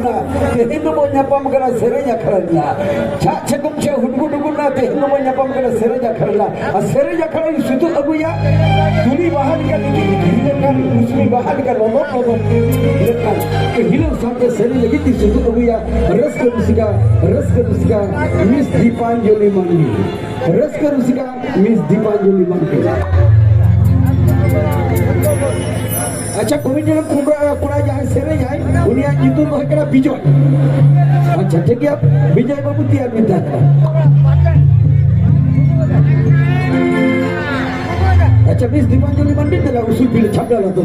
na tehin mo nyapam kana serenya kharanya cha chegum che hungu na tehin mo nyapam kana serenya kharla a serenya kharla sutu aguya tuli bahal ka hilekan muslim bahal ka lomo hilekan ke hilang sampai serenya gitu sutu aguya raska rusika Miss Dipanjali Mandi raska rusika Miss Dipanjali Mandi. अच्छा कोई जन कुड़ा जहाँ सेरे जाए उन्हें आज जितु तो है क्या विजय अच्छा ठीक है विजय बाबू तियार मिलता है अच्छा बीस दीपांजलि मंडी तेरा उसी बिल छाप डाला तो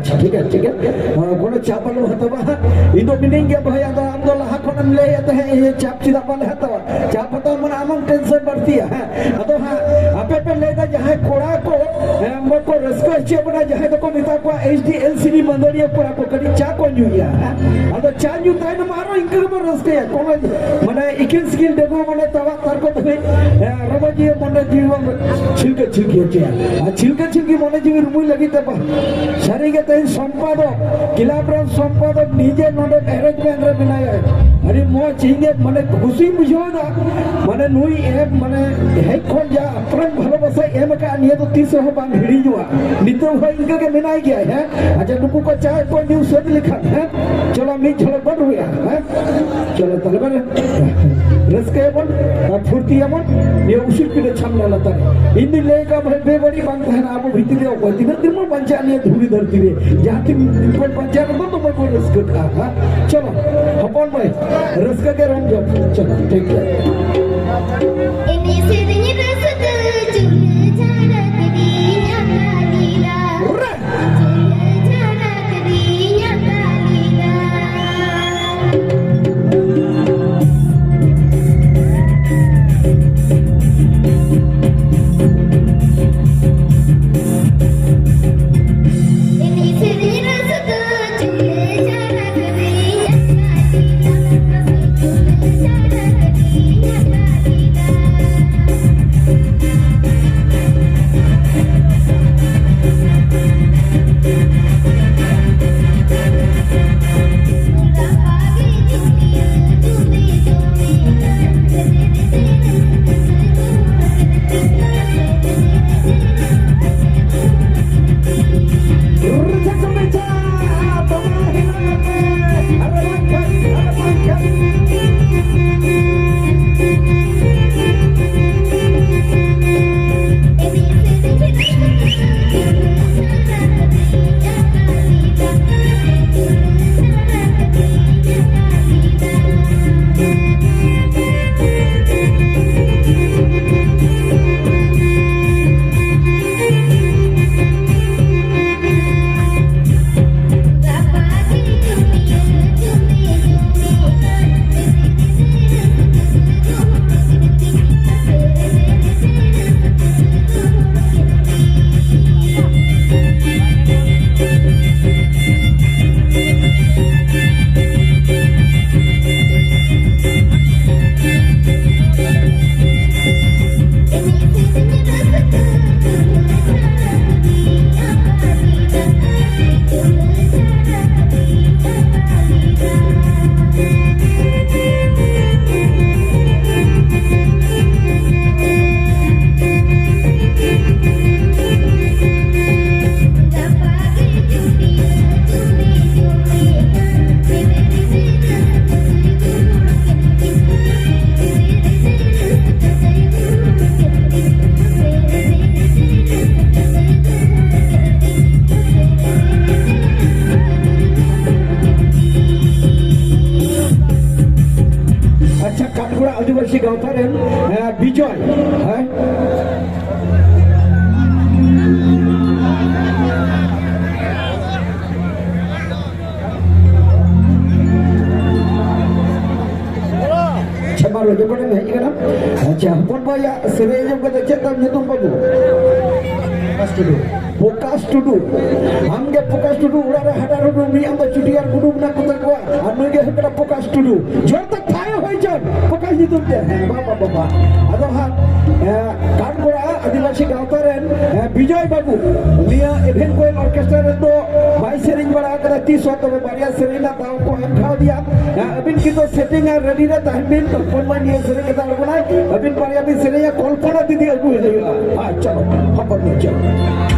अच्छा ठीक है कोनो चाप लो हतवा इदो मिनिंग के भय आदो आम दो लहा खनम ले तो है ये चाप चिदा पाले हतवा चाप तो मन आमम टेंशन बढ़ती है अदो हां आपे पे लेदा जहां कोड़ा को हमको को रस्को छे बना जहां तो को मिता को एचडीएलसीडी मंदरिया कोड़ा को कडी चा को न्यूया अदो चा न्यू ताई न मारो इंकर बर रस्के कोनो माने इकिन स्किल देखो माने तवा तार को तो रबजी मने जीवन छिलके छिलकी मने जीवन रुमुई लगी तबा सारी के तई संपादक किलाब्राम संपादक निजे नोडे अरेंजमेंट रे बनाया अरे मो चिंगे माने खुशी बुझोदा माने नुई ए माने हे खोल जा अपन भालोबासा एम का निये तो 30 हो बांग हिड़ी जुआ नितो हो इनका के मिनाई गया है अच्छा नुकु को चाय को न्यूज़ से लिखा है चलो मी झलक बड़ हुआ है चलो तलबन रसके बन फुर्ती मन ये उसिल पे छमना लता इन ले का भे बड़ी बांग है ना अब भीतर को दिन दिन में पंचा ने धूली धरती रे जहां तुम पर पंचा को तो को रसके का चलो अपन भाई रसके के रंग चलो ठीक है ini sirnya rasa terjun cara dirinya kalila cara dirinya kalila ini sirnya rasa terjun cara dirinya आदिवासी गावतारेन विजय है छमारो जो कोने में हेजना अच्छा हपन बाया सेरे जो कते चेतम नितुम बाबू Pokas tudu, hamge pokas tudu, urara hadar tudu, mi amba cutiar kudu na kuta kwa, anuge hekara pokas tudu, jorta thaya hoy jan, pokas itu dia, bapa, ado ha, Kanpura Adivasi Gautaren, Vijay Babu, dia event koil orchestra itu, bayi sering berada di suatu baria sering tahu ko hengkau dia, abin kita setting ready na tahmin, pemain dia sering kita lakukan, abin baria abin sering kolpana di dia gue, ah, cakap, apa nih cakap.